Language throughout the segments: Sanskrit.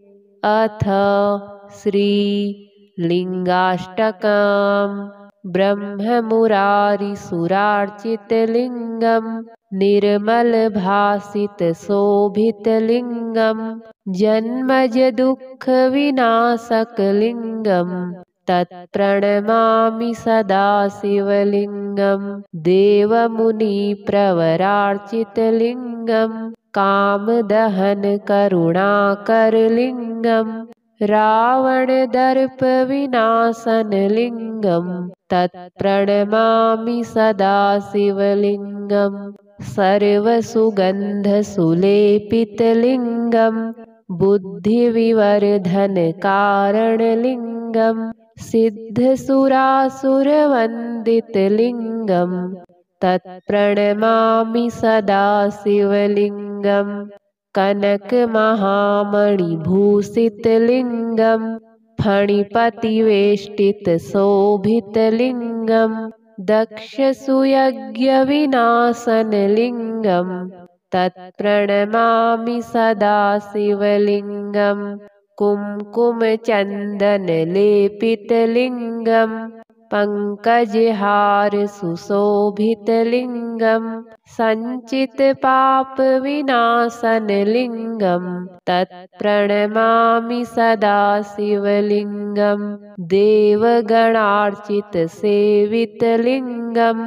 अथ श्रीलिङ्गाष्टकम् ब्रह्ममुरारिसुरार्चितलिङ्गम् निर्मलभासितशोभितलिङ्गम् जन्मजदुःखविनाशकलिङ्गम् तत्प्रणमामि सदा शिवलिङ्गम् देवमुनिप्रवरार्चितलिङ्गम् कामदहनकरुणाकरलिङ्गम् रावणदर्पविनाशनलिङ्गम् तत्प्रणमामि सदा शिवलिङ्गम् सर्वसुगन्धसुलेपितलिङ्गम् बुद्धिविवर्धनकारणलिङ्गम् सिद्धसुरासुरवन्दितलिङ्गम् तत्प्रणमामि सदा शिवलिङ्गम् कनकमहामणिभूषितलिङ्गम् फणिपतिवेष्टितशोभितलिङ्गम् दक्षसुयज्ञविनाशनलिङ्गम् तत्प्रणमामि सदा शिवलिङ्गम् कुङ्कुमचन्दनलेपितलिङ्गम् पङ्कजहारसुशोभितलिङ्गम् सञ्चितपापविनाशनलिङ्गम् तत्प्रणमामि सदा शिवलिङ्गम् देवगणार्चितसेवितलिङ्गम्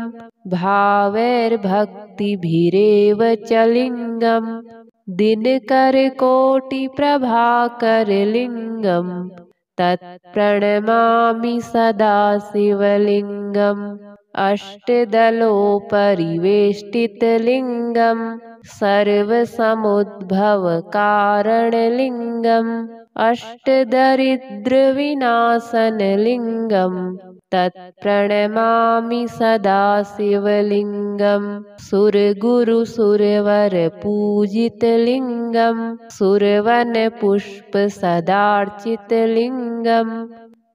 भावैर्भक्तिभिरेव च लिङ्गम् दिनकरकोटिप्रभाकरलिङ्गम् तत्प्रणमामि सदा शिवलिङ्गम् अष्टदलोपरिवेष्टितलिङ्गम् सर्वसमुद्भवकारणलिङ्गम् अष्टदरिद्रविनाशनलिङ्गम् तत्प्रणमामि सदा शिवलिङ्गम् सुरगुरुसुरवरपूजितलिङ्गम् सुरवनपुष्पसदार्चितलिङ्गम्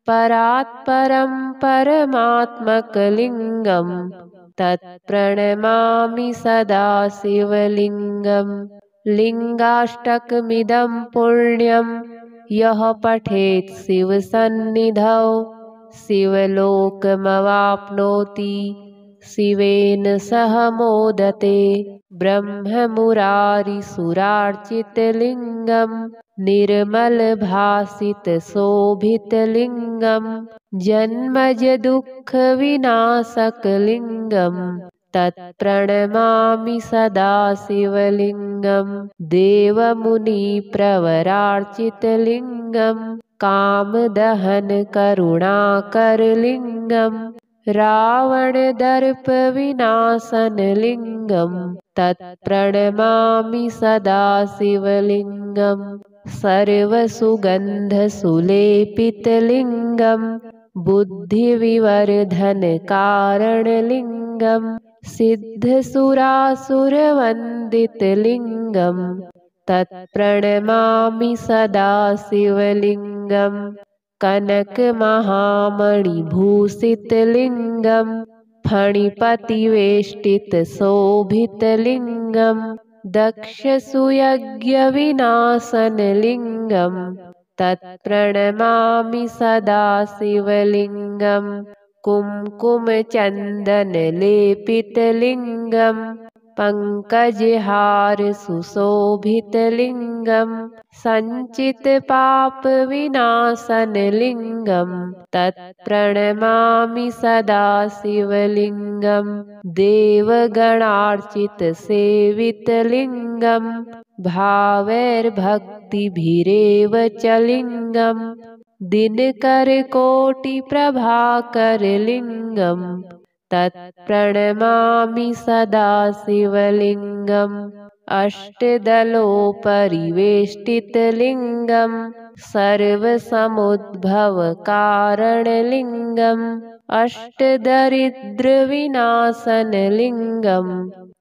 परात्परं परमात्मकलिङ्गम् तत्प्रणमामि सदा शिवलिङ्गम् लिङ्गाष्टकमिदं पुण्यं यः पठेत् शिवसन्निधौ शिवलोकमवाप्नोति शिवेन सह मोदते ब्रह्ममुरारिसुरार्चितलिङ्गम् निर्मलभासितशोभितलिङ्गम् जन्मजदुःखविनाशकलिङ्गम् तत्प्रणमामि सदा शिवलिङ्गम् देवमुनिप्रवरार्चितलिङ्गम् कामदहनकरुणाकरलिङ्गम् रावणदर्पविनाशनलिङ्गम् तत्प्रणमामि सदा शिवलिङ्गम् सर्वसुगन्धसुलेपितलिङ्गम् बुद्धिविवर्धनकारणलिङ्गम् सिद्धसुरासुरवन्दितलिङ्गम् तत्प्रणमामि सदा शिवलिङ्गम् कनकमहामणिभूषितलिङ्गम् फणिपतिवेष्टितशोभितलिङ्गम् दक्षसुयज्ञविनाशनलिङ्गम् तत्प्रणमामि सदा शिवलिङ्गम् कुङ्कुमचन्दनलेपितलिङ्गम् पङ्कजहारसुशोभितलिङ्गम् सञ्चितपापविनाशनलिङ्गम् तत्प्रणमामि सदा शिवलिङ्गम् देवगणार्चितसेवितलिङ्गम् भावैर्भक्तिभिरेव च लिङ्गम् दिनकरकोटिप्रभाकरलिङ्गम् तत्प्रणमामि सदा शिवलिङ्गम् अष्टदलोपरिवेष्टितलिङ्गम् सर्वसमुद्भवकारणलिङ्गम् अष्टदरिद्रविनाशनलिङ्गम्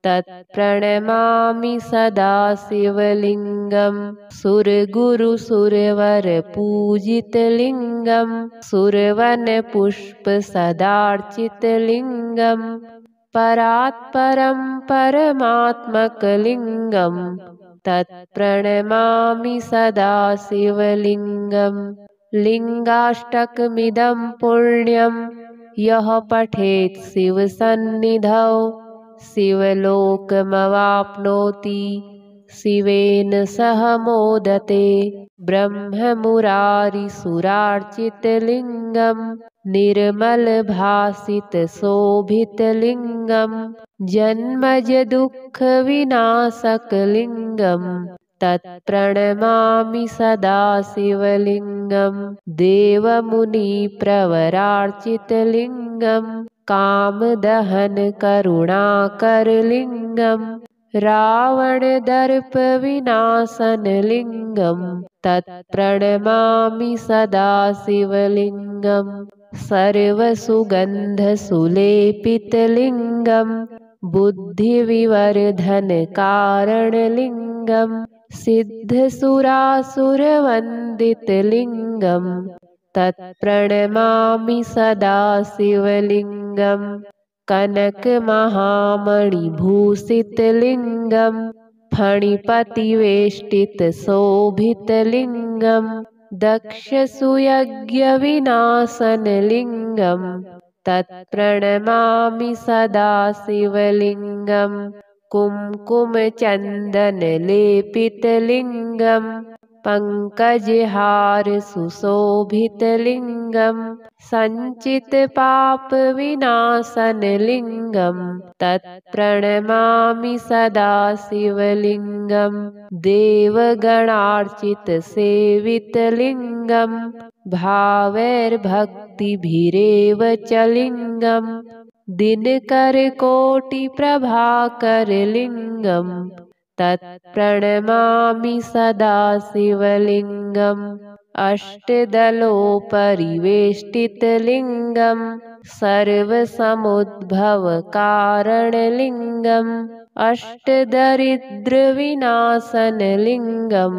तत्प्रणमामि सदा शिवलिङ्गम् सुरगुरुसुरवरपूजितलिङ्गम् सुरवनपुष्पसदार्चितलिङ्गम् परात्परं परमात्मकलिङ्गम् तत्प्रणमामि सदा शिवलिङ्गम् लिङ्गाष्टकमिदं पुण्यं यः पठेत् शिवसन्निधौ शिवलोकमवाप्नोति शिवेन सह मोदते ब्रह्ममुरारिसुरार्चितलिङ्गं निर्मलभासितशोभितलिङ्गं जन्मजदुःखविनाशकलिङ्गं तत्प्रणमामि सदा शिवलिङ्गं देवमुनिप्रवरार्चितलिङ्गं कामदहनकरुणाकरलिङ्गं रावणदर्पविनाशनलिङ्गं तत्प्रणमामि सदा शिवलिङ्गं सर्वसुगन्धसुलेपितलिङ्गं बुद्धिविवर्धनकारणलिङ्गं सिद्धसुरासुरवन्दितलिङ्गं तत्प्रणमामि सदा शिवलिङ्गं कनकमहामणिभूषितलिङ्गं फणिपतिवेष्टितशोभितलिङ्गं दक्षसुयज्ञविनाशनलिङ्गं तत्प्रणमामि सदा शिवलिङ्गं कुङ्कुमचन्दनलेपितलिङ्गं पङ्कजहारसुशोभितलिङ्गं सञ्चितपापविनाशनलिङ्गं तत्प्रणमामि सदा शिवलिङ्गं देवगणार्चितसेवितलिङ्गं भावैर्भक्तिभिरेव च लिङ्गं दिनकरकोटिप्रभाकरलिङ्गं तत्प्रणमामि सदा शिवलिङ्गम् अष्टदलोपरिवेष्टितलिङ्गं सर्वसमुद्भवकारणलिङ्गं अष्टदरिद्रविनाशनलिङ्गं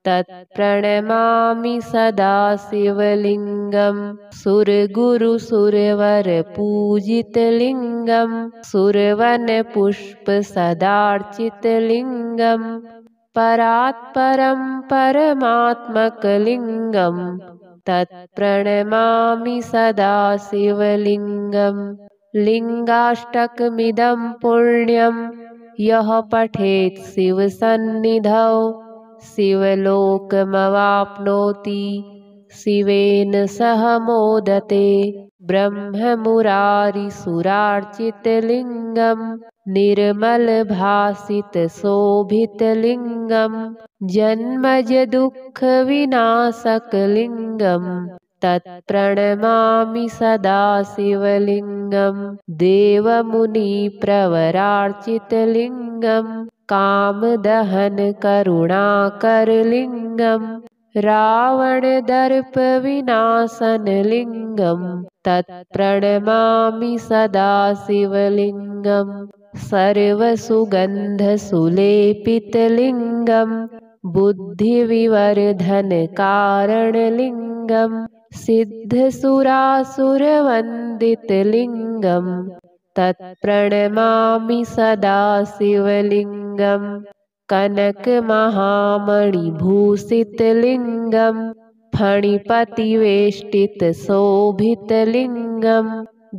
तत्प्रणमामि सदा शिवलिङ्गं सुरगुरुसुरवरपूजितलिङ्गं सुरवनपुष्पसदार्चितलिङ्गं परात्परं परमात्मकलिङ्गं तत्प्रणमामि सदा शिवलिङ्गं लिङ्गाष्टकमिदं पुण्यं यः पठेत् शिवसन्निधौ शिवलोकमवाप्नोति शिवेन सह मोदते ब्रह्ममुरारिसुरार्चितलिङ्गं निर्मलभासितशोभितलिङ्गं जन्मजदुःखविनाशकलिङ्गं तत्प्रणमामि सदा शिवलिङ्गं देवमुनिप्रवरार्चितलिङ्गं कामदहनकरुणाकरलिङ्गं रावणदर्पविनाशनलिङ्गं तत्प्रणमामि सदा शिवलिङ्गं सर्वसुगन्धसुलेपितलिङ्गं बुद्धिविवर्धनकारणलिङ्गं सिद्धसुरासुरवन्दितलिङ्गं तत्प्रणमामि सदा शिवलिङ्गं कनकमहामणिभूषितलिङ्गं फणिपतिवेष्टितशोभितलिङ्गं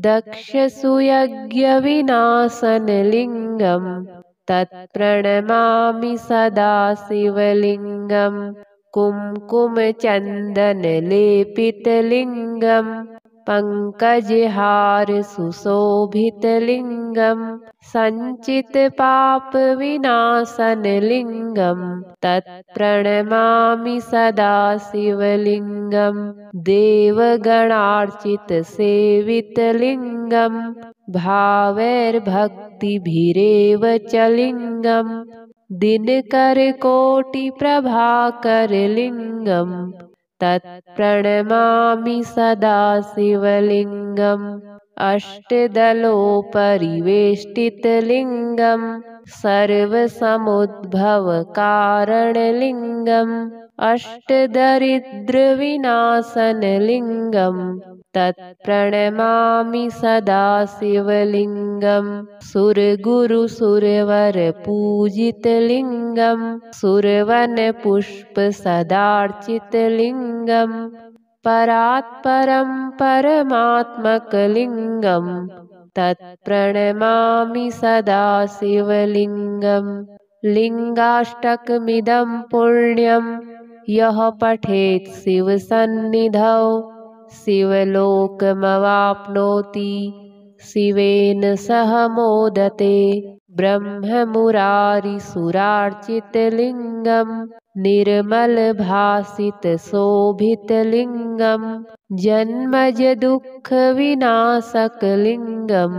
दक्षसुयज्ञविनाशनलिङ्गं तत्प्रणमामि सदा शिवलिङ्गं कुङ्कुमचन्दनलेपितलिङ्गं पङ्कजहारसुशोभितलिङ्गं सञ्चितपापविनाशनलिङ्गं तत्प्रणमामि सदा शिवलिङ्गं देवगणार्चितसेवितलिङ्गं भावैर्भक्तिभिरेव च लिङ्गं दिनकरकोटिप्रभाकरलिङ्गं तत्प्रणमामि सदा शिवलिङ्गम् अष्टदलोपरिवेष्टितलिङ्गं सर्वसमुद्भवकारणलिङ्गं अष्टदरिद्रविनाशनलिङ्गं तत्प्रणमामि सदा शिवलिङ्गं सुरगुरुसुरवरपूजितलिङ्गं सुरवनपुष्पसदार्चितलिङ्गं परात्परं परमात्मकलिङ्गं तत्प्रणमामि सदा शिवलिङ्गं लिङ्गाष्टकमिदं पुण्यं यः पठेत् शिवसन्निधौ शिवलोकमवाप्नोति शिवेन सह मोदते ब्रह्ममुरारिसुरार्चितलिङ्गं निर्मलभासितशोभितलिङ्गं जन्मजदुःखविनाशकलिङ्गं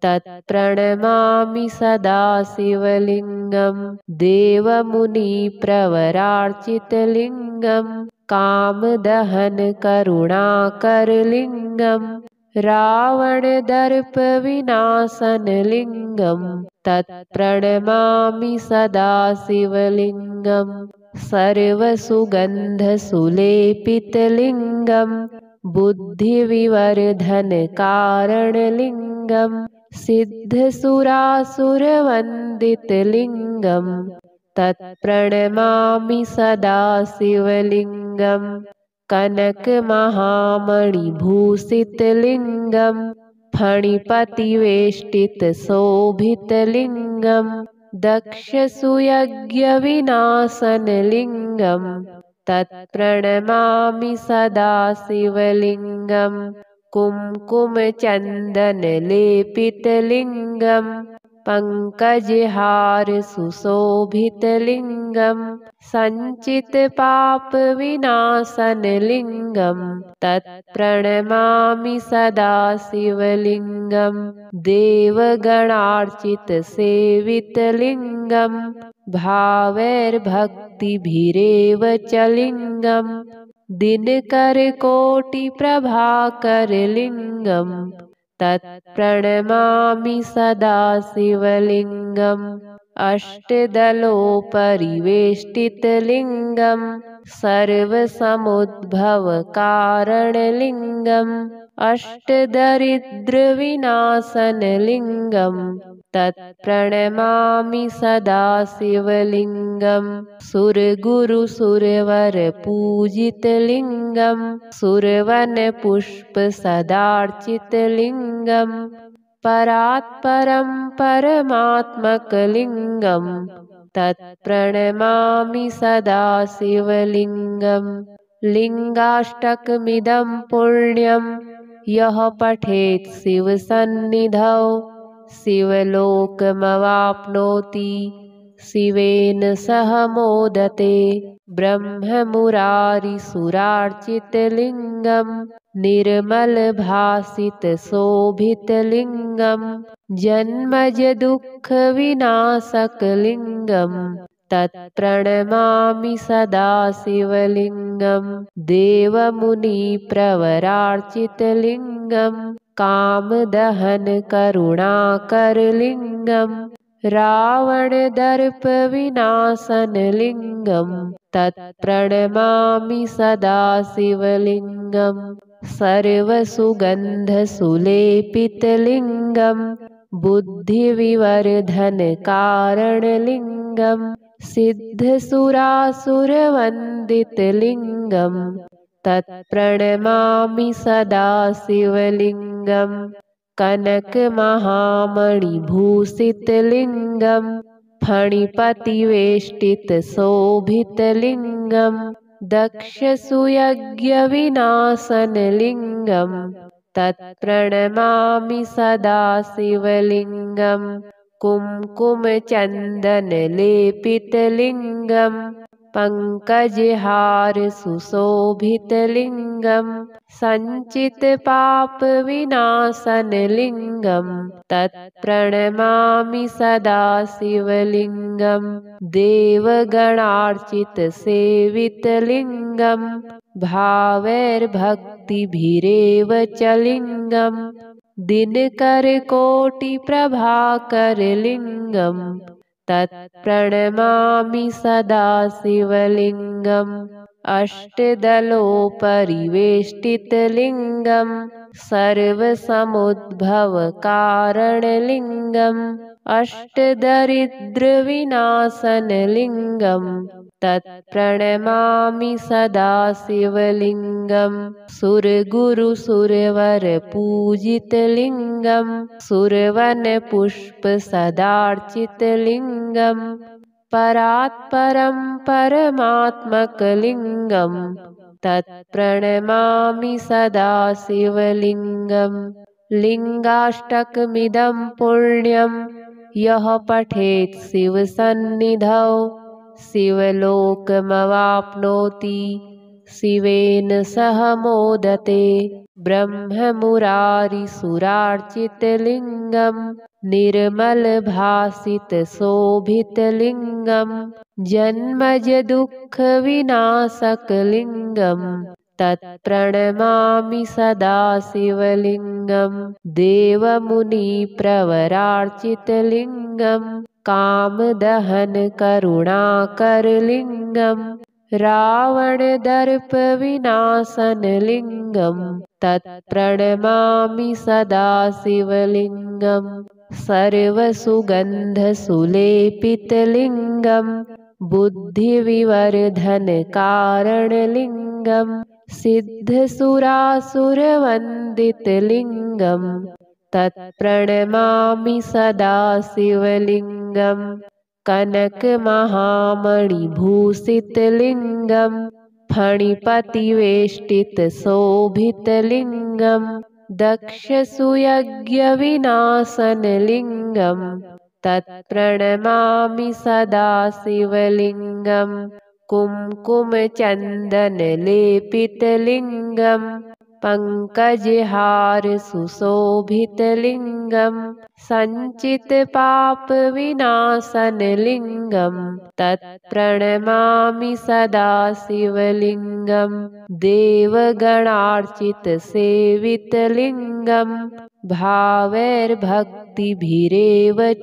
तत्प्रणमामि सदा शिवलिङ्गं देवमुनिप्रवरार्चितलिङ्गं कामदहनकरुणाकरलिङ्गं रावणदर्पविनाशनलिङ्गं तत्प्रणमामि सदा शिवलिङ्गं सर्वसुगन्धसुलेपितलिङ्गं बुद्धिविवर्धनकारणलिङ्गं सिद्धसुरासुरवन्दितलिङ्गं तत्प्रणमामि सदा शिवलिङ्गं कनकमहामणिभूषितलिङ्गं फणिपतिवेष्टितशोभितलिङ्गं दक्षसुयज्ञविनाशनलिङ्गं तत्प्रणमामि सदा शिवलिङ्गं कुङ्कुमचन्दनलेपितलिङ्गं पङ्कजहारसुशोभितलिङ्गं सञ्चितपापविनाशनलिङ्गं तत्प्रणमामि सदा शिवलिङ्गं देवगणार्चितसेवितलिङ्गं भावैर्भक्तिभिरेव च लिङ्गं दिनकरकोटिप्रभाकरलिङ्गं तत्प्रणमामि सदा शिवलिङ्गं अष्टदलोपरिवेष्टितलिङ्गं सर्वसमुद्भवकारणलिङ्गम् अष्टदरिद्रविनाशनलिङ्गं तत्प्रणमामि सदा शिवलिङ्गं सुरगुरुसुरवरपूजितलिङ्गं सुरवनपुष्पसदार्चितलिङ्गं परात्परं परमात्मकलिङ्गं तत्प्रणमामि सदा शिवलिङ्गं लिङ्गाष्टकमिदं पुण्यं यः पठेत् शिवसन्निधौ शिवलोकमवाप्नोति शिवेन सह मोदते ब्रह्ममुरारिसुरार्चितलिङ्गं निर्मलभासितशोभितलिङ्गं जन्मजदुःखविनाशकलिङ्गं तत्प्रणमामि सदा शिवलिङ्गं देवमुनिप्रवरार्चितलिङ्गं कामदहनकरुणाकरलिङ्गं रावणदर्पविनाशनलिङ्गं तत्प्रणमामि सदा शिवलिङ्गं सर्वसुगन्धसुलेपितलिङ्गं बुद्धिविवर्धनकारणलिङ्गं सिद्धसुरासुरवन्दितलिङ्गं तत्प्रणमामि सदा शिवलिङ्गं कनकमहामणिभूषितलिङ्गं फणिपतिवेष्टितशोभितलिङ्गं दक्षसुयज्ञविनाशनलिङ्गं तत्प्रणमामि सदा शिवलिङ्गं कुङ्कुमचन्दनलेपितलिङ्गं पङ्कजहारसुशोभितलिङ्गं सञ्चितपापविनाशनलिङ्गं तत्प्रणमामि सदा शिवलिङ्गं देवगणार्चितसेवितलिङ्गं भावैर्भक्तिभिरेव च लिङ्गं दिनकरकोटिप्रभाकरलिङ्गं तत्प्रणमामि सदा शिवलिङ्गम् अष्टदलोपरिवेष्टितलिङ्गम् सर्वसमुद्भवकारणलिङ्गम् अष्टदरिद्रविनाशनलिङ्गम् तत्प्रणमामि सदा शिवलिङ्गम् सुरगुरुसुरवरपूजितलिङ्गम् सुरवनपुष्पसदार्चितलिङ्गम् परात्परं परमात्मकलिङ्गम् तत्प्रणमामि सदा शिवलिङ्गम् लिङ्गाष्टकमिदं पुण्यं यः पठेत् शिवसन्निधौ शिवलोकमवाप्नोति शिवेन सह मोदते ब्रह्ममुरारिसुरार्चितलिङ्गम् निर्मलभासितशोभितलिङ्गम् जन्मजदुःखविनाशकलिङ्गम् तत्प्रणमामि सदा शिवलिङ्गम् देवमुनिप्रवरार्चितलिङ्गम् कामदहनकरुणाकरलिङ्गम् रावणदर्पविनाशनलिङ्गम् तत्प्रणमामि सदा शिवलिङ्गम् सर्वसुगन्धसुलेपितलिङ्गम् बुद्धिविवर्धनकारणलिङ्गम् सिद्धसुरासुरवन्दितलिङ्गम् तत्प्रणमामि सदा शिवलिङ्गम् कनकमहामणिभूषितलिङ्गम् फणिपतिवेष्टितशोभितलिङ्गम् दक्षसुयज्ञविनाशनलिङ्गम् तत्प्रणमामि सदा शिवलिङ्गम् कुङ्कुमचन्दनलेपितलिङ्गम् पङ्कजहारसुशोभितलिङ्गम् सञ्चितपापविनाशनलिङ्गम् तत्प्रणमामि सदा शिवलिङ्गम् देवगणार्चितसेवितलिङ्गम् भावैर्भक्तिभिरेव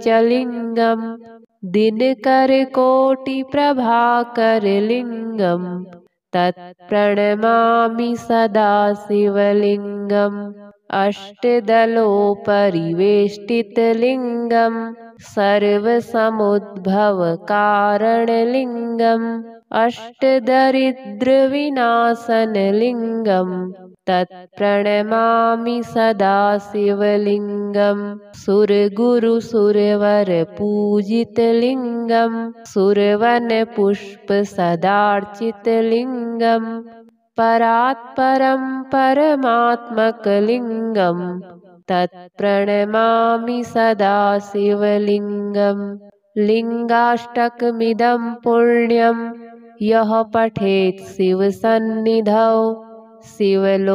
च लिङ्गम् दिनकरकोटिप्रभाकरलिङ्गम् तत्प्रणमामि सदा शिवलिङ्गम् अष्टदलोपरिवेष्टितलिङ्गम् सर्वसमुद्भवकारणलिङ्गम् अष्टदरिद्रविनाशनलिङ्गम् तत्प्रणमामि सदा शिवलिङ्गम् सुरगुरुसुरवरपूजितलिङ्गम् सुरवनपुष्पसदार्चितलिङ्गम् परात्परं परमात्मकलिङ्गम् तत्प्रणमामि सदा शिवलिङ्गम् लिङ्गाष्टकमिदं पुण्यं यः पठेत् शिवसन्निधौ शिवलोकमवाप्नोति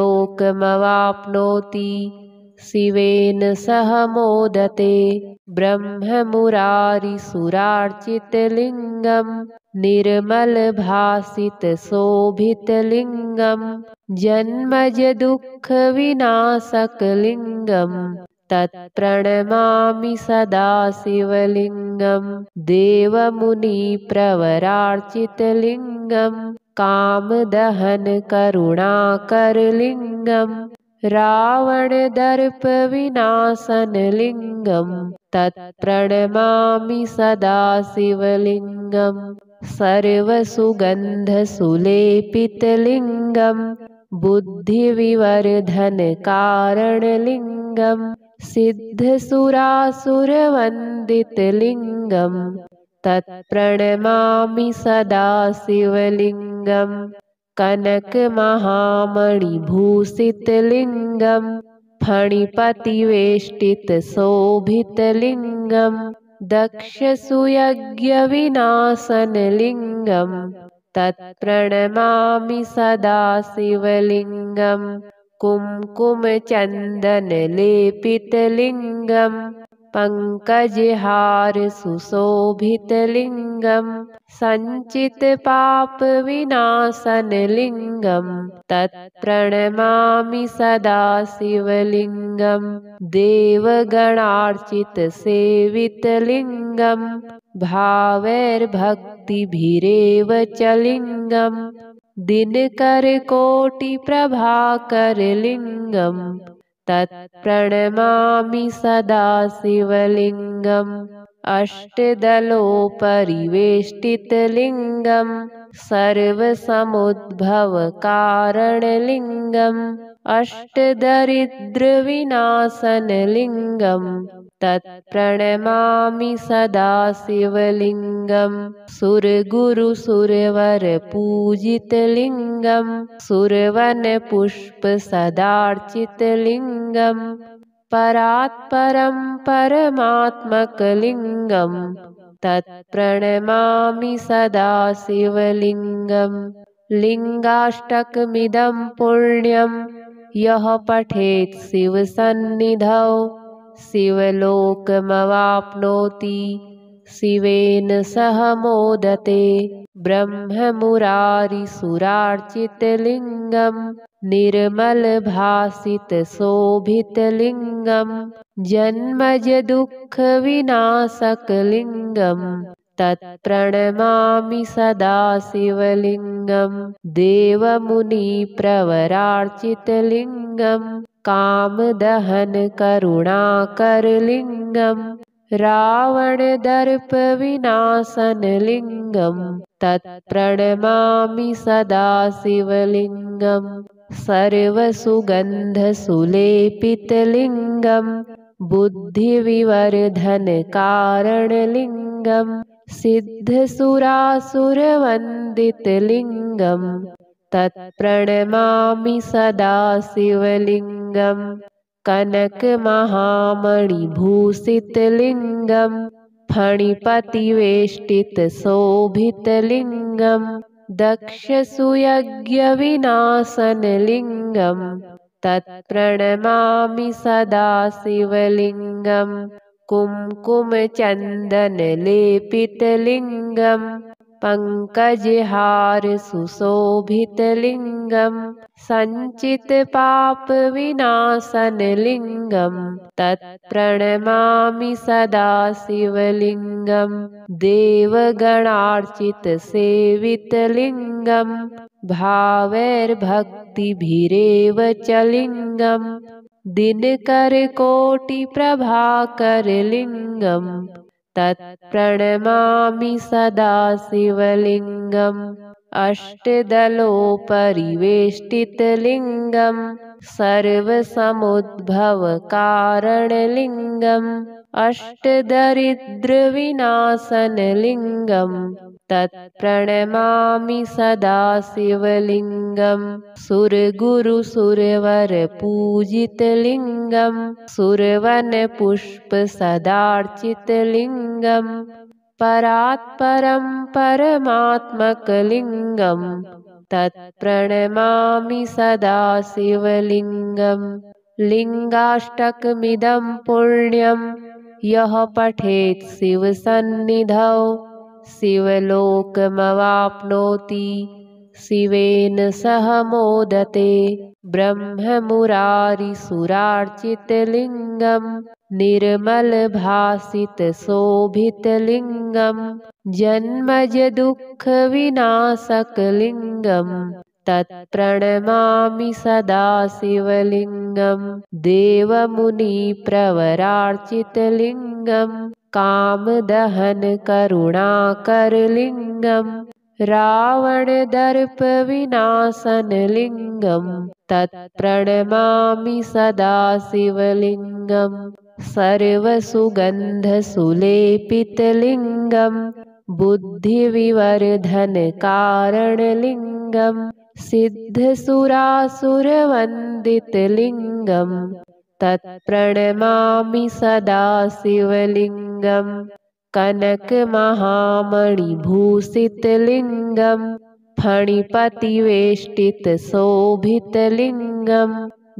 शिवेन सह मोदते ब्रह्ममुरारिसुरार्चितलिङ्गम् निर्मलभासितशोभितलिङ्गम् जन्मजदुःखविनाशकलिङ्गम् तत्प्रणमामि सदा शिवलिङ्गम् देवमुनिप्रवरार्चितलिङ्गम् कामदहनकरुणाकरलिङ्गम् रावणदर्पविनाशनलिङ्गम् तत्प्रणमामि सदा शिवलिङ्गम् सर्वसुगन्धसुलेपितलिङ्गम् बुद्धिविवर्धनकारणलिङ्गम् सिद्धसुरासुरवन्दितलिङ्गम् तत्प्रणमामि सदा शिवलिङ्गम् कनकमहामणिभूषितलिङ्गम् फणिपतिवेष्टितशोभितलिङ्गम् दक्षसुयज्ञविनाशनलिङ्गम् तत्प्रणमामि सदा शिवलिङ्गम् कुङ्कुमचन्दनलेपितलिङ्गम् पङ्कजहारसुशोभितलिङ्गम् सञ्चितपापविनाशनलिङ्गम् तत्प्रणमामि सदा शिवलिङ्गम् देवगणार्चितसेवितलिङ्गम् भावैर्भक्तिभिरेव च लिङ्गं दिनकरकोटिप्रभाकरलिङ्गं तत्प्रणमामि सदा शिवलिङ्गम् अष्टदलोपरिवेष्टितलिङ्गं सर्वसमुद्भवकारणलिङ्गम् अष्टदरिद्रविनाशनलिङ्गं तत्प्रणमामि सदा शिवलिङ्गं सुरगुरुसुरवरपूजितलिङ्गं सुरवनपुष्पसदार्चितलिङ्गं परात्परं परमात्मकलिङ्गं तत्प्रणमामि सदा शिवलिङ्गं लिङ्गाष्टकमिदं पुण्यं यः पठेत् शिवसन्निधौ शिवलोकमवाप्नोति शिवेन सह मोदते ब्रह्ममुरारिसुरार्चितलिङ्गं निर्मलभासितशोभितलिङ्गं जन्मजदुःखविनाशकलिङ्गं तत्प्रणमामि सदा शिवलिङ्गं देवमुनिप्रवरार्चितलिङ्गं कामदहनकरुणाकरलिङ्गं रावणदर्पविनाशनलिङ्गं तत्प्रणमामि सदा शिवलिङ्गं सर्वसुगन्धसुलेपितलिङ्गं बुद्धिविवर्धनकारणलिङ्गं सिद्धसुरासुरवन्दितलिङ्गं तत्प्रणमामि सदा शिवलिङ्गं कनकमहामणिभूषितलिङ्गं फणिपतिवेष्टितशोभितलिङ्गं दक्षसुयज्ञविनाशनलिङ्गं तत्प्रणमामि सदा शिवलिङ्गं कुङ्कुमचन्दनलेपितलिङ्गं पङ्कजहारसुशोभितलिङ्गं सञ्चितपापविनाशनलिङ्गं तत्प्रणमामि सदा शिवलिङ्गं देवगणार्चितसेवितलिङ्गं भावैर्भक्तिभिरेव च लिङ्गं दिनकरकोटिप्रभाकरलिङ्गं तत्प्रणमामि सदा शिवलिङ्गम् अष्टदलोपरिवेष्टितलिङ्गं सर्वसमुद्भवकारणलिङ्गम् अष्टदरिद्रविनाशनलिङ्गं तत्प्रणमामि सदा शिवलिङ्गं सुरगुरुसुरवरपूजितलिङ्गं सुरवनपुष्पसदार्चितलिङ्गं परात्परं परमात्मकलिङ्गं तत्प्रणमामि सदा शिवलिङ्गं लिङ्गाष्टकमिदं पुण्यं यः पठेत् शिवसन्निधौ शिवलोकमवाप्नोति शिवेन सह मोदते ब्रह्ममुरारिसुरार्चितलिङ्गं निर्मलभासितशोभितलिङ्गं जन्मजदुःखविनाशकलिङ्गं तत्प्रणमामि सदा शिवलिङ्गं देवमुनिप्रवरार्चितलिङ्गं कामदहनकरुणाकरलिङ्गं रावणदर्पविनाशनलिङ्गं तत्प्रणमामि सदा शिवलिङ्गं सर्वसुगन्धसुलेपितलिङ्गं बुद्धिविवर्धनकारणलिङ्गं सिद्धसुरासुरवन्दितलिङ्गं तत्प्रणमामि सदा शिवलिङ्गं कनकमहामणिभूषितलिङ्गं फणिपतिवेष्टितशोभितलिङ्गं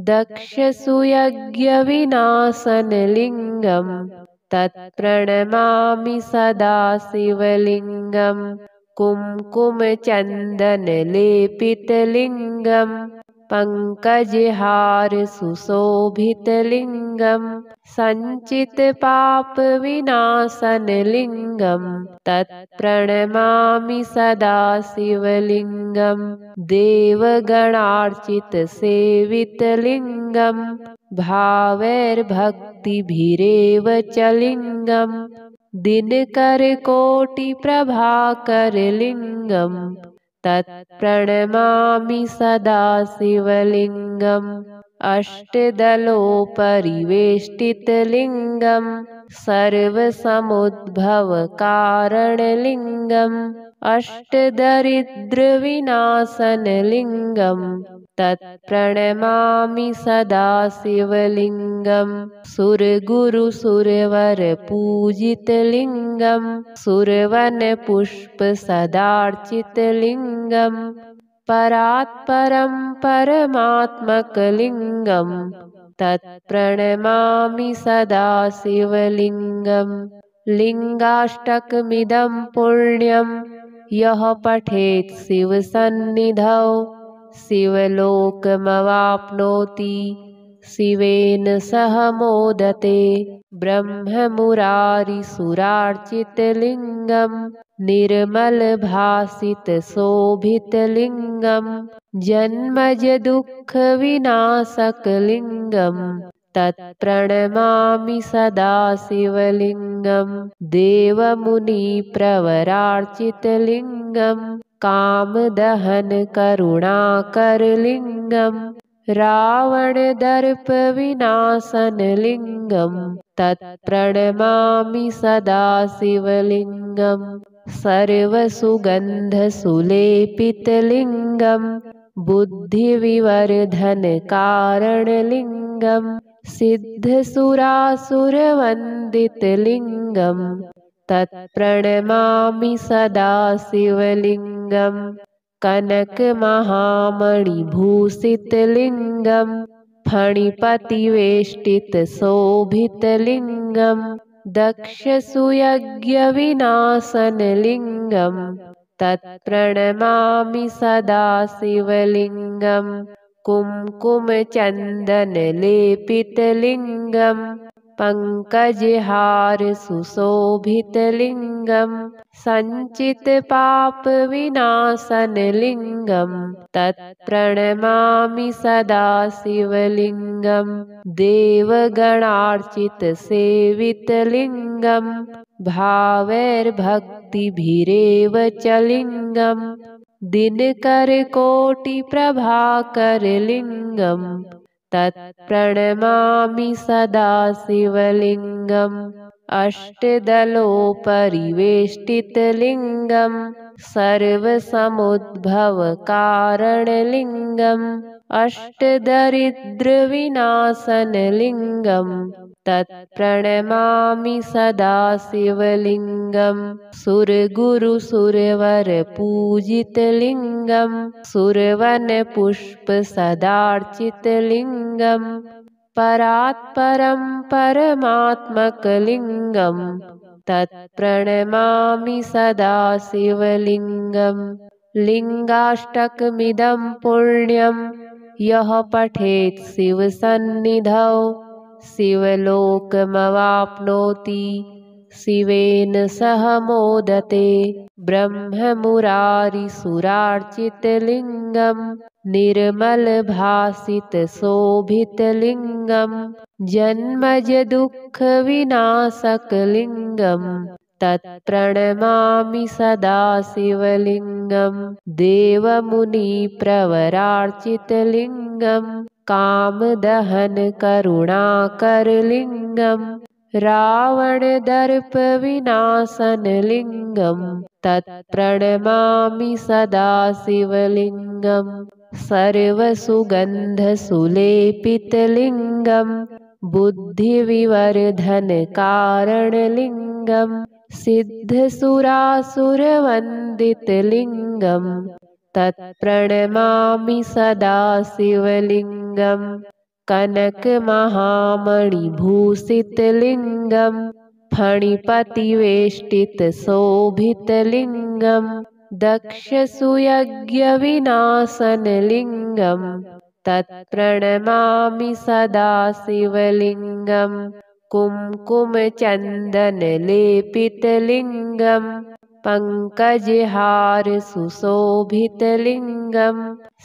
दक्षसुयज्ञविनाशनलिङ्गं तत्प्रणमामि सदा शिवलिङ्गं कुङ्कुमचन्दनलेपितलिङ्गं पङ्कजहार सुशोभितलिङ्गं सञ्चितपापविनाशनलिङ्गं तत्प्रणमामि सदा शिवलिङ्गं देवगणार्चितसेवितलिङ्गं भावैर्भक्तिभिरेव च लिङ्गं दिनकरकोटिप्रभाकरलिङ्गं तत्प्रणमामि सदा शिवलिङ्गम् अष्टदलोपरिवेष्टितलिङ्गं सर्वसमुद्भवकारणलिङ्गम् अष्टदरिद्रविनाशनलिङ्गं तत्प्रणमामि सदा शिवलिङ्गं सुरगुरुसुरवरपूजितलिङ्गं सुरवनपुष्पसदार्चितलिङ्गं परात्परं परमात्मकलिङ्गं तत्प्रणमामि सदा शिवलिङ्गं लिङ्गाष्टकमिदं पुण्यं यः पठेत् शिवसन्निधौ शिवलोकमवाप्नोति शिवेन सह मोदते ब्रह्ममुरारिसुरार्चितलिङ्गं निर्मलभासितशोभितलिङ्गं जन्मजदुःखविनाशकलिङ्गं तत्प्रणमामि सदा शिवलिङ्गं देवमुनिप्रवरार्चितलिङ्गं कामदहनकरुणाकरलिङ्गं रावणदर्पविनाशनलिङ्गं तत्प्रणमामि सदा शिवलिङ्गं सर्वसुगन्धसुलेपितलिङ्गं बुद्धिविवर्धनकारणलिङ्गं सिद्धसुरासुरवन्दितलिङ्गं तत्प्रणमामि सदा शिवलिङ्गं कनकमहामणिभूषितलिङ्गं फणिपतिवेष्टितशोभितलिङ्गं दक्षसुयज्ञविनाशनलिङ्गं तत्प्रणमामि सदा शिवलिङ्गं कुङ्कुमचन्दनलेपितलिङ्गं पङ्कजहार सुशोभितलिङ्गं सञ्चितपापविनाशनलिङ्गं तत्प्रणमामि सदा शिवलिङ्गं देवगणार्चितसेवितलिङ्गं भावैर्भक्तिभिरेव च लिङ्गं दिनकरकोटिप्रभाकरलिङ्गं तत्प्रणमामि सदा शिवलिङ्गम् अष्टदलोपरिवेष्टितलिङ्गं सर्वसमुद्भवकारणलिङ्गम् अष्टदरिद्रविनाशनलिङ्गं तत्प्रणमामि सदा शिवलिङ्गं सुरगुरुसुरवरपूजितलिङ्गं सुरवनपुष्पसदार्चितलिङ्गं परात्परं परमात्मकलिङ्गं तत्प्रणमामि सदा शिवलिङ्गं लिङ्गाष्टकमिदं पुण्यं यः पठेत् शिवसन्निधौ शिवलोकमवाप्नोति शिवेन सह मोदते ब्रह्ममुरारिसुरार्चितलिङ्गं निर्मलभासितशोभितलिङ्गं जन्मजदुःखविनाशकलिङ्गं तत्प्रणमामि सदा शिवलिङ्गं देवमुनिप्रवरार्चितलिङ्गं कामदहनकरुणाकरलिङ्गं रावणदर्पविनाशनलिङ्गं तत्प्रणमामि सदा शिवलिङ्गं सर्वसुगन्धसुलेपितलिङ्गं बुद्धिविवर्धनकारणलिङ्गं सिद्धसुरासुरवन्दितलिङ्गं तत्प्रणमामि सदा शिवलिङ्गं कनकमहामणिभूषितलिङ्गं फणिपतिवेष्टितशोभितलिङ्गं दक्षसुयज्ञविनाशनलिङ्गं तत्प्रणमामि सदा शिवलिङ्गं कुङ्कुमचन्दनलेपितलिङ्गं पङ्कजहार सुशोभितलिङ्गं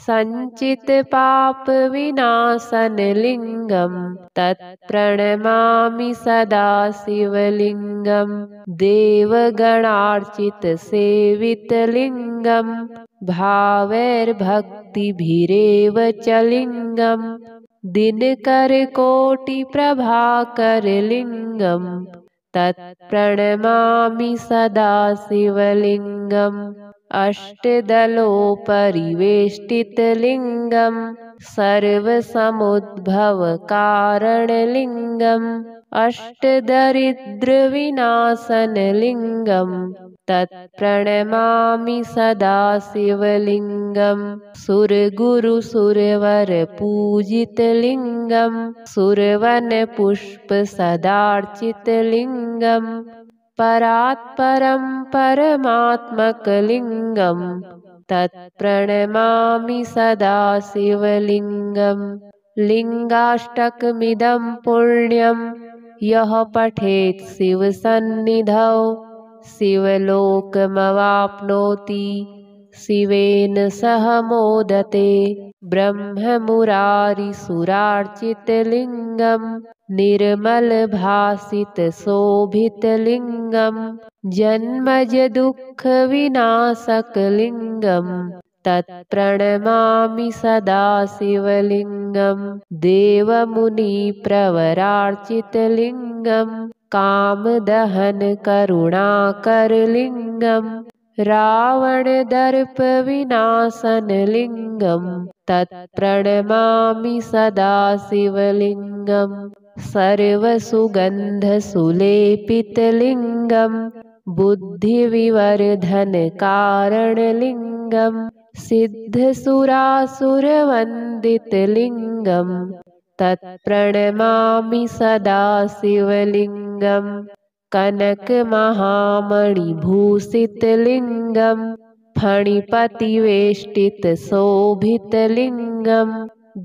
सञ्चितपापविनाशनलिङ्गं तत्प्रणमामि सदा शिवलिङ्गं देवगणार्चितसेवितलिङ्गं भावैर्भक्तिभिरेव च लिङ्गं दिनकरकोटिप्रभाकरलिङ्गं तत्प्रणमामि सदा शिवलिङ्गम् अष्टदलोपरिवेष्टितलिङ्गं सर्वसमुद्भवकारणलिङ्गम् अष्टदरिद्रविनाशनलिङ्गं तत्प्रणमामि सदा शिवलिङ्गं सुरगुरुसुरवरपूजितलिङ्गं सुरवनपुष्पसदार्चितलिङ्गं परात्परं परमात्मकलिङ्गं तत्प्रणमामि सदा शिवलिङ्गं लिङ्गाष्टकमिदं पुण्यं यः पठेत् शिवसन्निधौ शिवलोकमवाप्नोति शिवेन सह मोदते ब्रह्ममुरारिसुरार्चितलिङ्गं निर्मलभासितशोभितलिङ्गं जन्मजदुःखविनाशकलिङ्गं तत्प्रणमामि सदा शिवलिङ्गं देवमुनिप्रवरार्चितलिङ्गं कामदहनकरुणाकरलिङ्गं रावणदर्पविनाशनलिङ्गं तत्प्रणमामि सदा शिवलिङ्गं सर्वसुगन्धसुलेपितलिङ्गं बुद्धिविवर्धनकारणलिङ्गं सिद्धसुरासुरवन्दितलिङ्गं तत्प्रणमामि सदा शिवलिङ्गं कनकमहामणिभूषितलिङ्गं फणिपतिवेष्टितशोभितलिङ्गं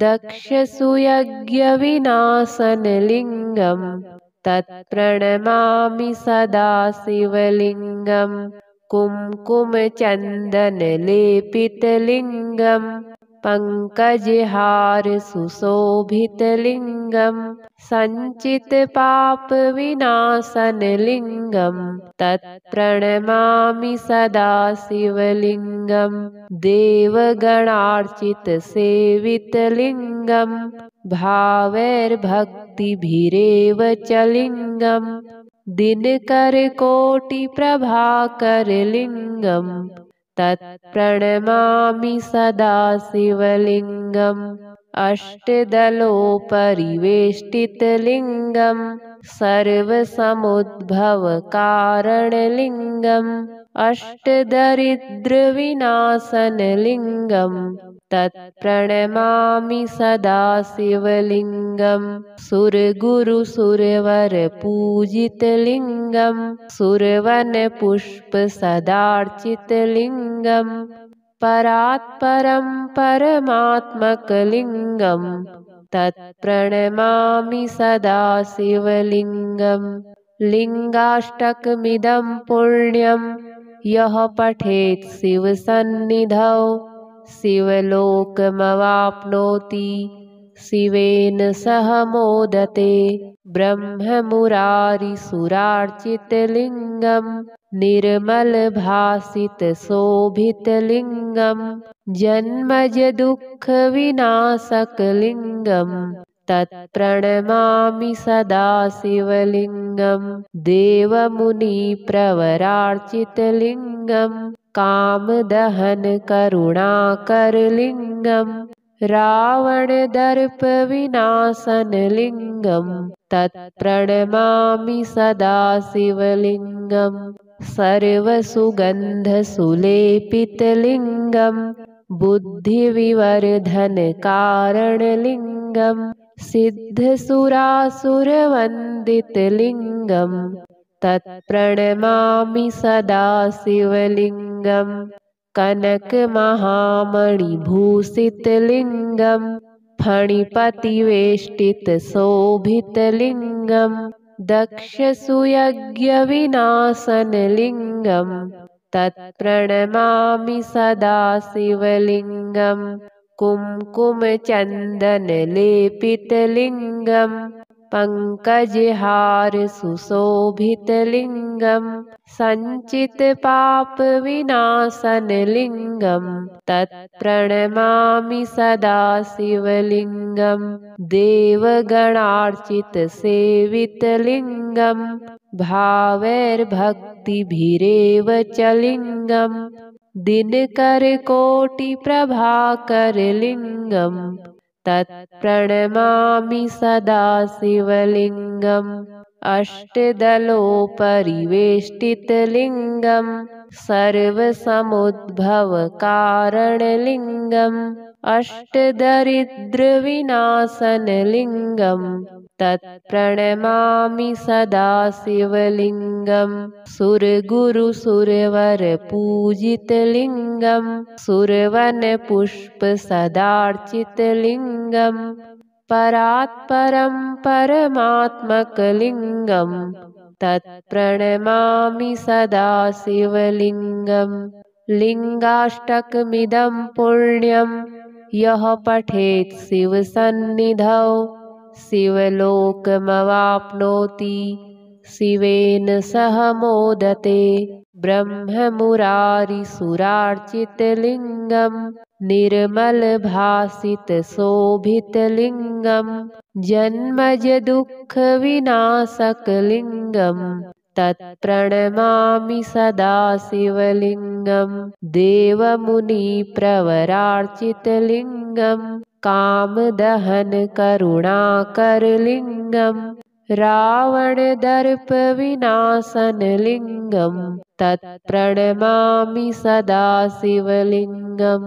दक्षसुयज्ञविनाशनलिङ्गं तत्प्रणमामि सदा शिवलिङ्गं कुङ्कुमचन्दनलेपितलिङ्गं पङ्कजहार सुशोभितलिङ्गं सञ्चितपापविनाशनलिङ्गं तत्प्रणमामि सदा शिवलिङ्गं देवगणार्चितसेवितलिङ्गं भावैर्भक्तिभिरेव च लिङ्गं दिनकरकोटिप्रभाकरलिङ्गं तत्प्रणमामि सदा शिवलिङ्गम् अष्टदलोपरिवेष्टितलिङ्गं सर्वसमुद्भवकारणलिङ्गं अष्टदरिद्रविनाशनलिङ्गं तत्प्रणमामि सदा शिवलिङ्गं सुरगुरुसुरवरपूजितलिङ्गं सुरवनपुष्पसदार्चितलिङ्गं परात्परं परमात्मकलिङ्गं तत्प्रणमामि सदा शिवलिङ्गं लिङ्गाष्टकमिदं पुण्यं यः पठेत् शिवसन्निधौ शिवलोकमवाप्नोति शिवेन सह मोदते ब्रह्ममुरारिसुरार्चितलिङ्गं निर्मलभासितशोभितलिङ्गं जन्मजदुःखविनाशकलिङ्गं तत्प्रणमामि सदा शिवलिङ्गं देवमुनिप्रवरार्चितलिङ्गं कामदहनकरुणाकरलिङ्गं रावणदर्पविनाशनलिङ्गं तत्प्रणमामि सदा शिवलिङ्गं सर्वसुगन्धसुलेपितलिङ्गं बुद्धिविवर्धनकारणलिङ्गं सिद्धसुरासुरवन्दितलिङ्गं तत्प्रणमामि सदा शिवलिङ्गं कनकमहामणिभूषितलिङ्गं फणिपतिवेष्टितशोभितलिङ्गं दक्षसुयज्ञविनाशनलिङ्गं तत्प्रणमामि सदा शिवलिङ्गं कुङ्कुमचन्दनलेपितलिङ्गं पङ्कजहारसुशोभितलिङ्गं सञ्चितपापविनाशनलिङ्गं तत्प्रणमामि सदा शिवलिङ्गं देवगणार्चितसेवितलिङ्गं भावैर्भक्तिभिरेव च लिङ्गं दिनकरकोटिप्रभाकरलिङ्गं तत्प्रणमामि सदा शिवलिङ्गम् अष्टदलोपरिवेष्टितलिङ्गं सर्वसमुद्भवकारणलिङ्गम् अष्टदरिद्रविनाशनलिङ्गं तत्प्रणमामि सदा शिवलिङ्गं सुरगुरुसुरवरपूजितलिङ्गं सुरवनपुष्पसदार्चितलिङ्गं परात्परं परमात्मकलिङ्गं तत्प्रणमामि सदा शिवलिङ्गं लिङ्गाष्टकमिदं पुण्यं यः पठेत् शिवसन्निधौ शिवलोकमवाप्नोति शिवेन सह मोदते ब्रह्ममुरारिसुरार्चितलिङ्गं निर्मलभासितशोभितलिङ्गं जन्मजदुःखविनाशकलिङ्गं तत्प्रणमामि सदा शिवलिङ्गं देवमुनिप्रवरार्चितलिङ्गं कामदहनकरुणाकरलिङ्गं रावणदर्पविनाशनलिङ्गं तत्प्रणमामि सदा शिवलिङ्गं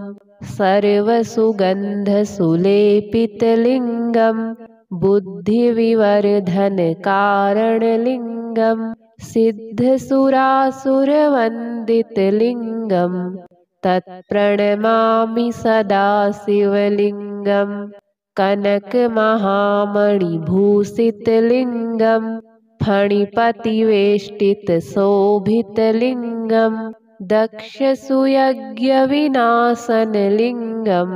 सर्वसुगन्धसुलेपितलिङ्गं बुद्धिविवर्धनकारणलिङ्गं सिद्धसुरासुरवन्दितलिङ्गं तत्प्रणमामि सदा शिवलिङ्गं कनकमहामणिभूषितलिङ्गं फणिपतिवेष्टितशोभितलिङ्गं दक्षसुयज्ञविनाशनलिङ्गं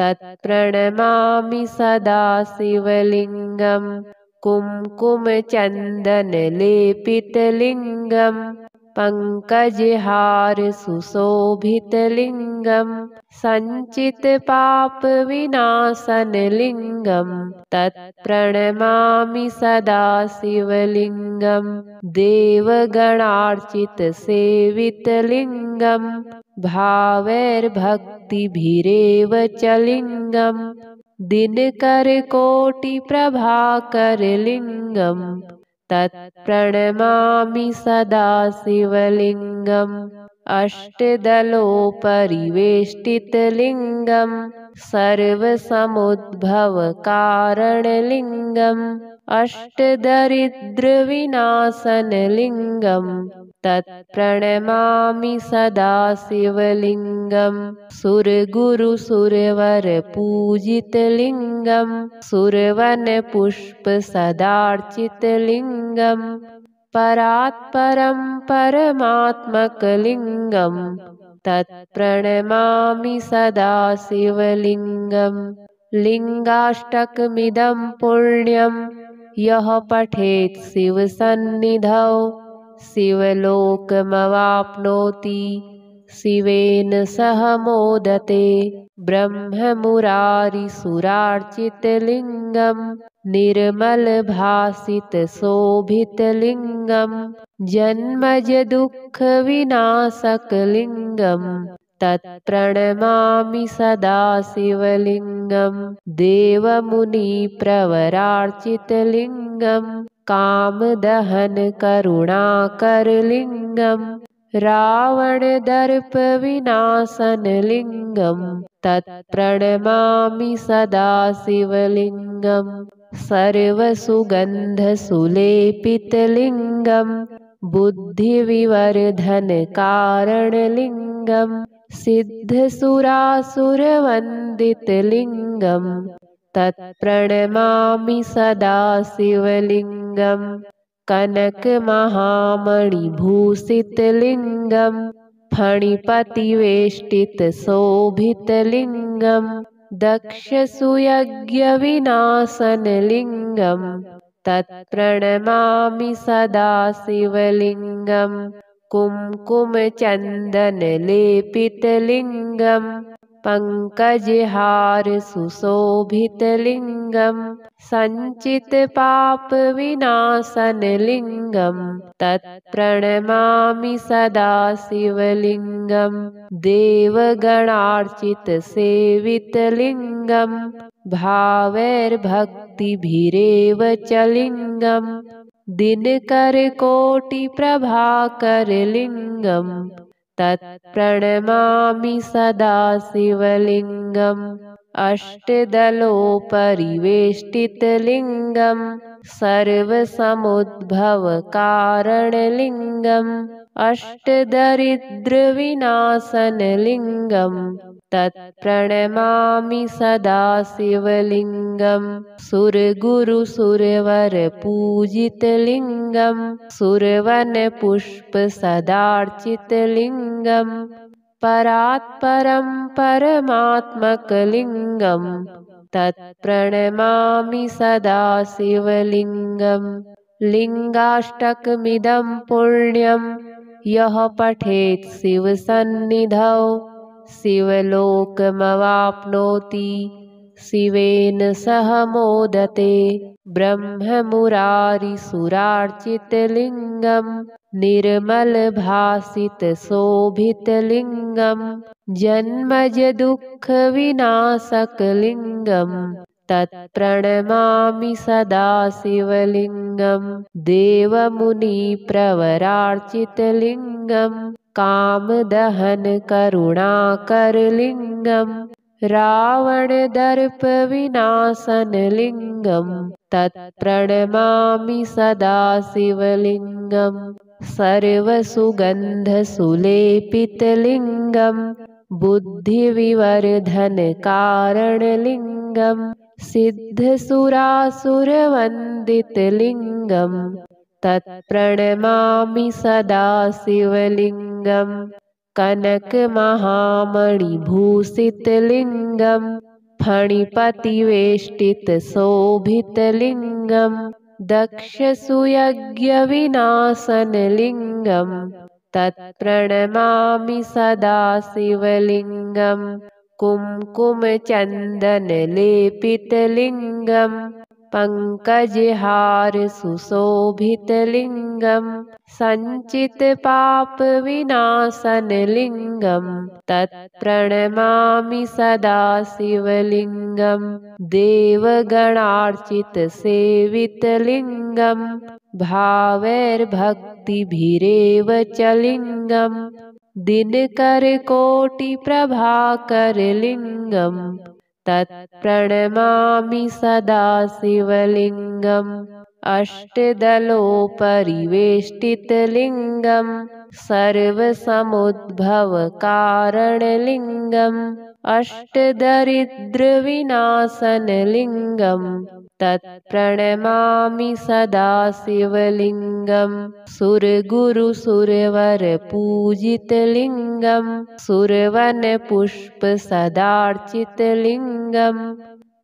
तत्प्रणमामि सदा शिवलिङ्गं कुङ्कुमचन्दनलेपितलिङ्गं पङ्कजहारसुशोभितलिङ्गं सञ्चितपापविनाशनलिङ्गं तत्प्रणमामि सदा शिवलिङ्गं देवगणार्चितसेवितलिङ्गं भावैर्भक्तिभिरेव च लिङ्गं दिनकरकोटिप्रभाकरलिङ्गं तत्प्रणमामि सदा शिवलिङ्गम् अष्टदलोपरिवेष्टितलिङ्गं सर्वसमुद्भवकारणलिङ्गम् अष्टदरिद्रविनाशनलिङ्गं तत्प्रणमामि सदा शिवलिङ्गं सुरगुरुसुरवरपूजितलिङ्गं सुरवनपुष्पसदार्चितलिङ्गं परात्परं परमात्मकलिङ्गं तत्प्रणमामि सदा शिवलिङ्गं लिङ्गाष्टकमिदं पुण्यं यः पठेत् शिवसन्निधौ शिवलोकमवाप्नोति शिवेन सह मोदते ब्रह्ममुरारिसुरार्चितलिङ्गं निर्मलभासितशोभितलिङ्गं जन्मजदुःखविनाशकलिङ्गं तत्प्रणमामि सदा शिवलिङ्गं देवमुनिप्रवरार्चितलिङ्गं कामदहनकरुणाकरलिङ्गं रावणदर्पविनाशनलिङ्गं तत्प्रणमामि सदा शिवलिङ्गं सर्वसुगन्धसुलेपितलिङ्गं बुद्धिविवर्धनकारणलिङ्गं सिद्धसुरासुरवन्दितलिङ्गं तत्प्रणमामि सदा शिवलिङ्गं कनकमहामणिभूषितलिङ्गं फणिपतिवेष्टितशोभितलिङ्गं दक्षसुयज्ञविनाशनलिङ्गं तत्प्रणमामि सदा शिवलिङ्गं कुङ्कुमचन्दनलेपितलिङ्गं पङ्कजहारसुशोभितलिङ्गं सञ्चितपापविनाशनलिङ्गं तत्प्रणमामि सदा शिवलिङ्गं देवगणार्चितसेवितलिङ्गं भावैर्भक्तिभिरेव च लिङ्गं दिनकरकोटिप्रभाकरलिङ्गं तत्प्रणमामि सदा शिवलिङ्गम् अष्टदलोपरिवेष्टितलिङ्गं सर्वसमुद्भवकारणलिङ्गम् अष्टदरिद्रविनाशनलिङ्गं तत्प्रणमामि सदा शिवलिङ्गं सुरगुरुसुरवरपूजितलिङ्गं सुरवनपुष्पसदार्चितलिङ्गं परात्परं परमात्मकलिङ्गं तत्प्रणमामि सदा शिवलिङ्गं लिङ्गाष्टकमिदं पुण्यं यः पठेत् शिवसन्निधौ शिवलोकमवाप्नोति शिवेन सह मोदते ब्रह्ममुरारिसुरार्चितलिङ्गं निर्मलभासितशोभितलिङ्गं जन्मजदुःखविनाशकलिङ्गं तत्प्रणमामि सदा शिवलिङ्गं देवमुनिप्रवरार्चितलिङ्गं कामदहनकरुणाकरलिङ्गं रावणदर्पविनाशनलिङ्गं तत्प्रणमामि सदा शिवलिङ्गं सर्वसुगन्धसुलेपितलिङ्गं बुद्धिविवर्धनकारणलिङ्गं सिद्धसुरासुरवन्दितलिङ्गं तत्प्रणमामि सदा शिवलिङ्गं कनकमहामणिभूषितलिङ्गं फणिपतिवेष्टितशोभितलिङ्गं दक्षसुयज्ञविनाशनलिङ्गं तत्प्रणमामि सदा शिवलिङ्गं कुङ्कुमचन्दनलेपितलिङ्गं पङ्कजहारसुशोभितलिङ्गं सञ्चितपापविनाशनलिङ्गं तत्प्रणमामि सदा शिवलिङ्गं देवगणार्चितसेवितलिङ्गं भावैर्भक्तिभिरेव च लिङ्गं दिनकरकोटिप्रभाकरलिङ्गं तत्प्रणमामि सदा शिवलिङ्गम् अष्टदलोपरिवेष्टितलिङ्गं सर्वसमुद्भवकारणलिङ्गम् अष्टदरिद्रविनाशनलिङ्गं तत्प्रणमामि सदा शिवलिङ्गं सुरगुरुसुरवरपूजितलिङ्गं सुरवनपुष्पसदार्चितलिङ्गं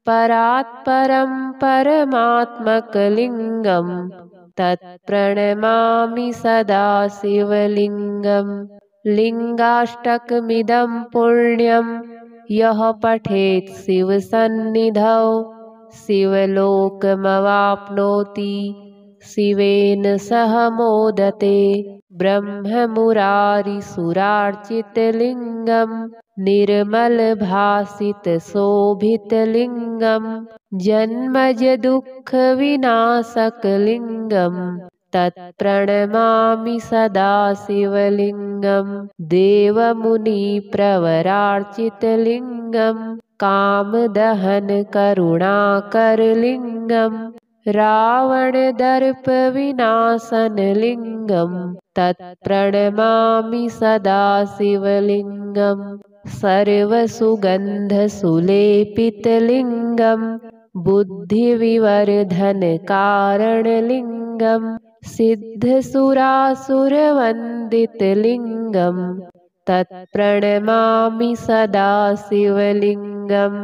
परात्परं परमात्मकलिङ्गं तत्प्रणमामि सदा शिवलिङ्गं लिङ्गाष्टकमिदं पुण्यं यः पठेत् शिवसन्निधौ शिवलोकमवाप्नोति शिवेन सह मोदते ब्रह्ममुरारिसुरार्चितलिङ्गं निर्मलभासितशोभितलिङ्गं जन्मजदुःखविनाशकलिङ्गं तत्प्रणमामि सदा शिवलिङ्गं देवमुनिप्रवरार्चितलिङ्गं कामदहनकरुणाकरलिङ्गं रावणदर्पविनाशनलिङ्गं तत्प्रणमामि सदा शिवलिङ्गं सर्वसुगन्धसुलेपितलिङ्गं बुद्धिविवर्धनकारणलिङ्गं सिद्धसुरासुरवन्दितलिङ्गं तत्प्रणमामि सदा शिवलिङ्गं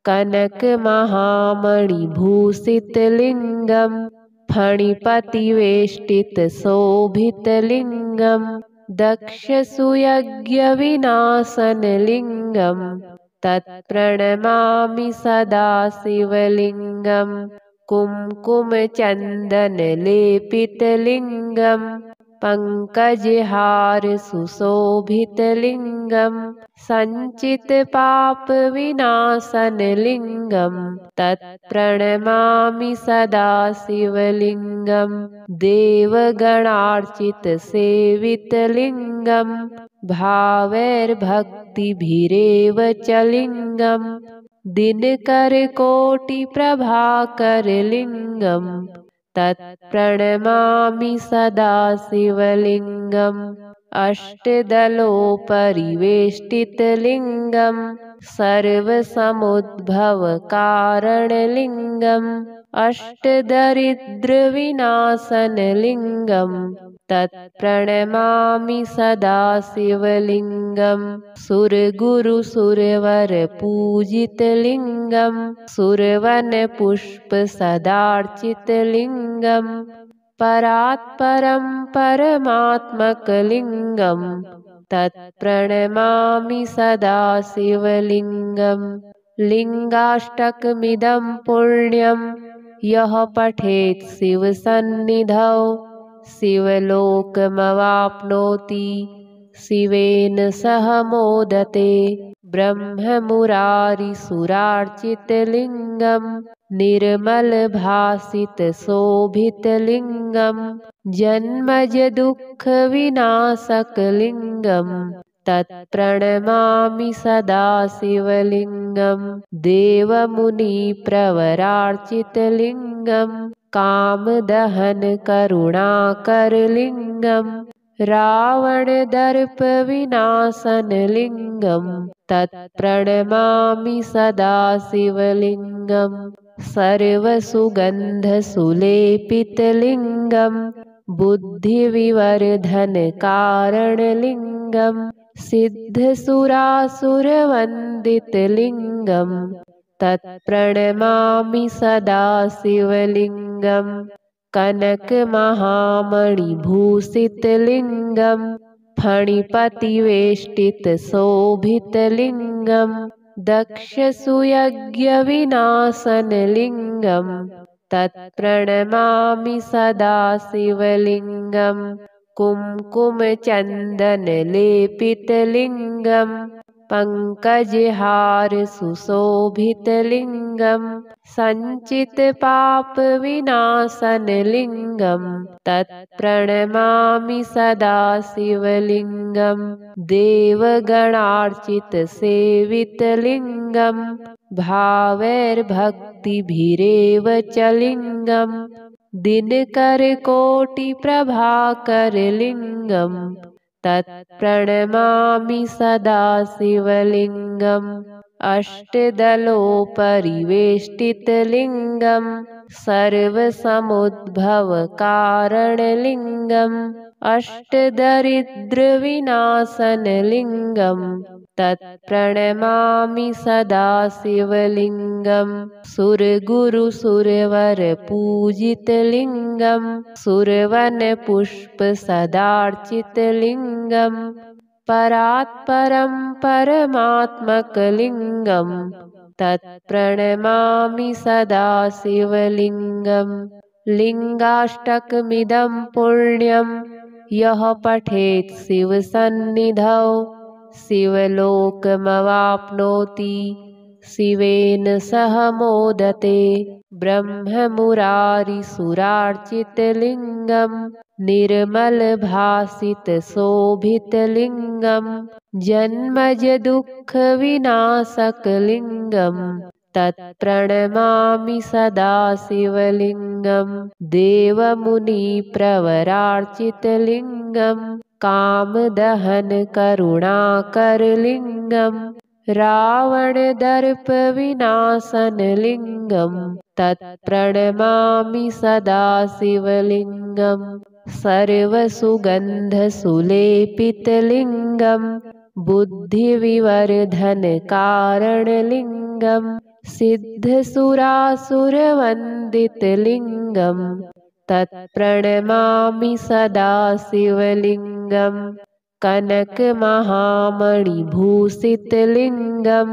कनकमहामणिभूषितलिङ्गं फणिपतिवेष्टितशोभितलिङ्गं दक्षसुयज्ञविनाशनलिङ्गं तत्प्रणमामि सदा शिवलिङ्गं कुङ्कुमचन्दनलेपितलिङ्गं पङ्कजहारसुशोभितलिङ्गं सञ्चितपापविनाशनलिङ्गं तत्प्रणमामि सदा शिवलिङ्गं देवगणार्चितसेवितलिङ्गं भावैर्भक्तिभिरेव च लिङ्गं दिनकरकोटिप्रभाकरलिङ्गं तत्प्रणमामि सदा शिवलिङ्गम् अष्टदलोपरिवेष्टितलिङ्गं सर्वसमुद्भवकारणलिङ्गम् अष्टदरिद्रविनाशनलिङ्गं तत्प्रणमामि सदा शिवलिङ्गं सुरगुरुसुरवरपूजितलिङ्गं सुरवनपुष्पसदार्चितलिङ्गं परात्परं परमात्मकलिङ्गं तत्प्रणमामि सदा शिवलिङ्गं लिङ्गाष्टकमिदं पुण्यं यः पठेत् शिवसन्निधौ शिवलोकमवाप्नोति शिवेन सह मोदते ब्रह्ममुरारिसुरार्चितलिङ्गं निर्मलभासितशोभितलिङ्गं जन्मजदुःखविनाशकलिङ्गं तत्प्रणमामि सदा शिवलिङ्गं देवमुनिप्रवरार्चितलिङ्गं कामदहनकरुणाकरलिङ्गं रावणदर्पविनाशनलिङ्गं तत्प्रणमामि सदा शिवलिङ्गं सर्वसुगन्धसुलेपितलिङ्गं बुद्धिविवर्धनकारणलिङ्गं सिद्धसुरासुरवन्दितलिङ्गं तत्प्रणमामि सदा शिवलिङ्गं कनकमहामणिभूषितलिङ्गं फणिपतिवेष्टितशोभितलिङ्गं दक्षसुयज्ञविनाशनलिङ्गं तत्प्रणमामि सदा शिवलिङ्गं कुङ्कुमचन्दनलेपितलिङ्गं पङ्कजहारसुशोभितलिङ्गं सञ्चितपापविनाशनलिङ्गं तत्प्रणमामि सदा शिवलिङ्गं देवगणार्चितसेवितलिङ्गं भावैर्भक्तिभिरेव च लिङ्गं दिनकरकोटिप्रभाकरलिङ्गं तत्प्रणमामि सदा शिवलिङ्गम् अष्टदलोपरिवेष्टितलिङ्गं सर्वसमुद्भवकारणलिङ्गम् अष्टदरिद्रविनाशनलिङ्गं तत्प्रणमामि सदा शिवलिङ्गं सुरगुरुसुरवरपूजितलिङ्गं सुरवनपुष्पसदार्चितलिङ्गं परात्परं परमात्मकलिङ्गं तत्प्रणमामि सदा शिवलिङ्गं लिङ्गाष्टकमिदं पुण्यं यः पठेत् शिवसन्निधौ शिवलोकमवाप्नोति शिवेन सह मोदते ब्रह्ममुरारिसुरार्चितलिङ्गं निर्मलभासितशोभितलिङ्गं जन्मजदुःखविनाशकलिङ्गं तत्प्रणमामि सदा शिवलिङ्गं देवमुनिप्रवरार्चितलिङ्गं कामदहनकरुणाकरलिङ्गं रावणदर्पविनाशनलिङ्गं तत्प्रणमामि सदा शिवलिङ्गं सर्वसुगन्धसुलेपितलिङ्गं बुद्धिविवर्धनकारणलिङ्गं सिद्धसुरासुरवन्दितलिङ्गं तत्प्रणमामि सदा शिवलिङ्गं कनकमहामणिभूषितलिङ्गं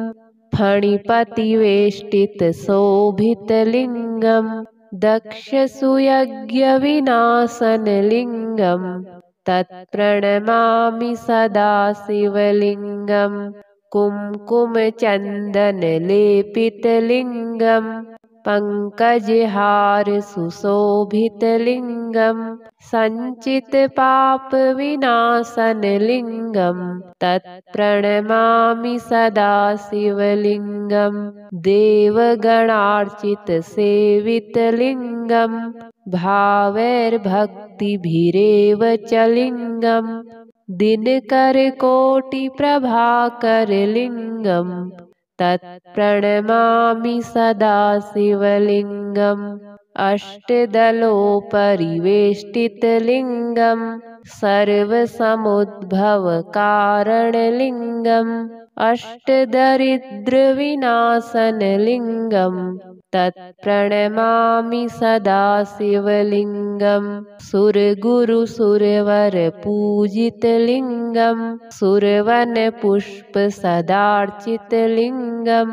फणिपतिवेष्टितशोभितलिङ्गं दक्षसुयज्ञविनाशनलिङ्गं तत्प्रणमामि सदा शिवलिङ्गं कुङ्कुमचन्दनलेपितलिङ्गं पङ्कजहारसुशोभितलिङ्गं सञ्चितपापविनाशनलिङ्गं तत्प्रणमामि सदा शिवलिङ्गं देवगणार्चितसेवितलिङ्गं भावैर्भक्तिभिरेव च लिङ्गं दिनकरकोटिप्रभाकरलिङ्गं तत्प्रणमामि सदा शिवलिङ्गं अष्टदलोपरिवेष्टितलिङ्गं सर्वसमुद्भवकारणलिङ्गं अष्टदरिद्रविनाशनलिङ्गं तत्प्रणमामि सदा शिवलिङ्गं सुरगुरुसुरवरपूजितलिङ्गं सुरवनपुष्पसदार्चितलिङ्गं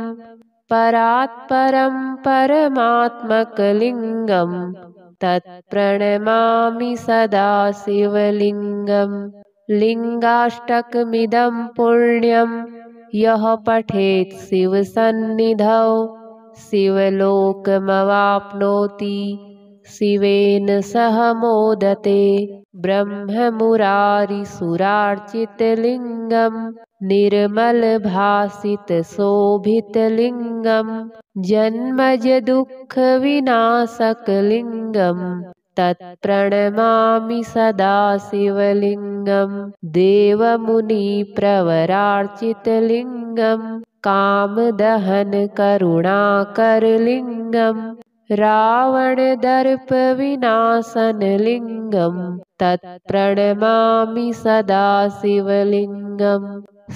परात्परं परमात्मकलिङ्गं तत्प्रणमामि सदा शिवलिङ्गं लिङ्गाष्टकमिदं पुण्यं यः पठेत् शिवसन्निधौ शिवलोकमवाप्नोति शिवेन सह मोदते ब्रह्ममुरारिसुरार्चितलिङ्गं निर्मलभासितशोभितलिङ्गं जन्मजदुःखविनाशकलिङ्गं तत्प्रणमामि सदा शिवलिङ्गं देवमुनिप्रवरार्चितलिङ्गं कामदहनकरुणाकरलिङ्गं रावणदर्पविनाशनलिङ्गं तत्प्रणमामि सदा शिवलिङ्गं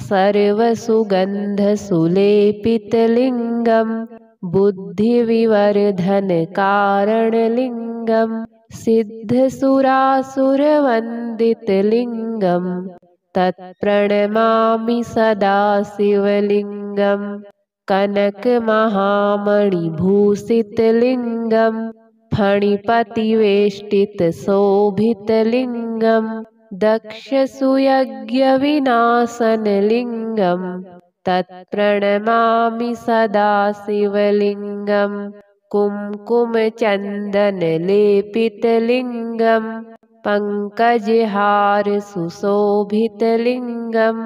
सर्वसुगन्धसुलेपितलिङ्गं बुद्धिविवर्धनकारणलिङ्गं सिद्धसुरासुरवन्दितलिङ्गं तत्प्रणमामि सदा शिवलिङ्गं कनकमहामणिभूषितलिङ्गं फणिपतिवेष्टितशोभितलिङ्गं दक्षसुयज्ञविनाशनलिङ्गं तत्प्रणमामि सदा शिवलिङ्गं कुङ्कुमचन्दनलेपितलिङ्गं पङ्कजहारसुशोभितलिङ्गं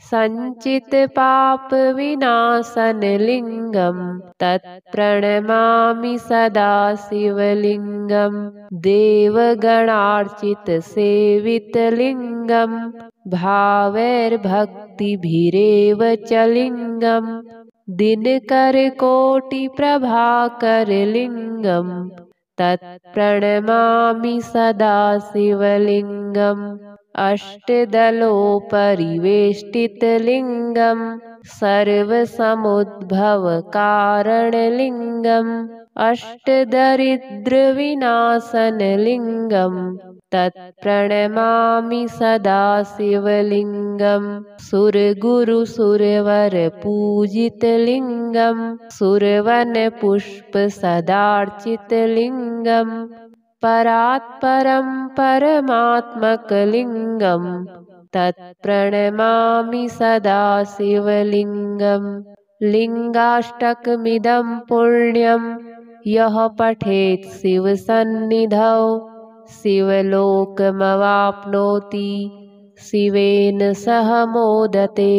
सञ्चितपापविनाशनलिङ्गं तत्प्रणमामि सदा शिवलिङ्गं देवगणार्चितसेवितलिङ्गं भावैर्भक्तिभिरेव च लिङ्गं दिनकरकोटिप्रभाकरलिङ्गं तत्प्रणमामि सदा शिवलिङ्गं अष्टदलोपरिवेष्टितलिङ्गं सर्वसमुद्भवकारणलिङ्गं अष्टदरिद्रविनाशनलिङ्गं तत्प्रणमामि सदा शिवलिङ्गं सुरगुरुसुरवरपूजितलिङ्गं सुरवनपुष्पसदार्चितलिङ्गं परात्परं परमात्मकलिङ्गं तत्प्रणमामि सदा शिवलिङ्गं लिङ्गाष्टकमिदं पुण्यं यः पठेत् शिवसन्निधौ शिवलोकमवाप्नोति शिवेन सह मोदते।